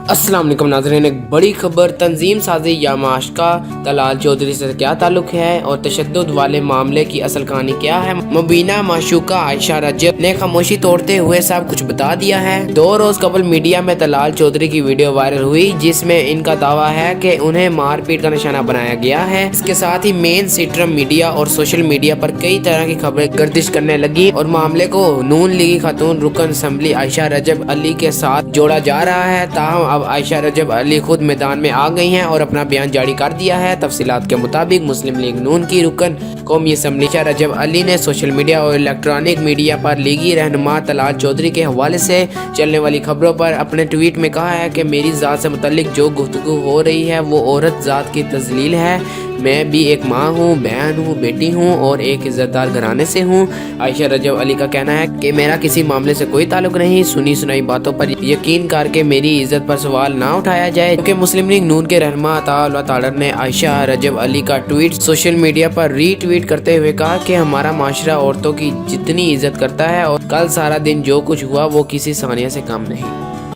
अस्सलाम वालेकुम नाज़रीन, एक बड़ी खबर। तंजीम साजी या माशका तलाल चौधरी से क्या ताल्लुक़ है और तशद्दुद वाले मामले की असल कहानी क्या है। मुबीना माशूका आयशा रजब ने खामोशी तोड़ते हुए सब कुछ बता दिया है। 2 रोज़ कबल मीडिया में तलाल चौधरी की वीडियो वायरल हुई जिसमें इनका दावा है कि उन्हें मारपीट का निशाना बनाया गया है। इसके साथ ही मेन स्ट्रीम मीडिया और सोशल मीडिया पर कई तरह की खबरें गर्दिश करने लगी और मामले को नून लीगी खातून रुकन असम्बली आयशा रजब अली के साथ जोड़ा जा रहा है। ताहम अब आयशा रजब अली खुद मैदान में आ गई हैं और अपना बयान जारी कर दिया है। तफसीलात के मुताबिक मुस्लिम लीग नून की रुकन कौमी असम्बली आयशा रजब अली ने सोशल मीडिया और इलेक्ट्रॉनिक मीडिया पर लीगी रहनुमा तलाल चौधरी के हवाले से चलने वाली खबरों पर अपने ट्वीट में कहा है कि मेरी ज़ात से मुतल्लिक जो गुफ्तगू हो रही है वो औरत ज़ात की तज़लील है। मैं भी एक माँ हूँ, बहन हूँ, बेटी हूँ और एक इज़्ज़तदार घराने से हूँ। आयशा रजब अली का कहना है कि मेरा किसी मामले से कोई ताल्लुक नहीं, सुनी सुनाई बातों पर यकीन करके मेरी इज़्ज़त पर सवाल ना उठाया जाए। क्योंकि मुस्लिम लीग नून के रहनुमा अता अल्लाह ताला ने आयशा रजब अली का ट्वीट सोशल मीडिया पर रीट्वीट करते हुए कहा कि हमारा माशरा औरतों की जितनी इज़्ज़त करता है और कल सारा दिन जो कुछ हुआ वो किसी सानिया से कम नहीं।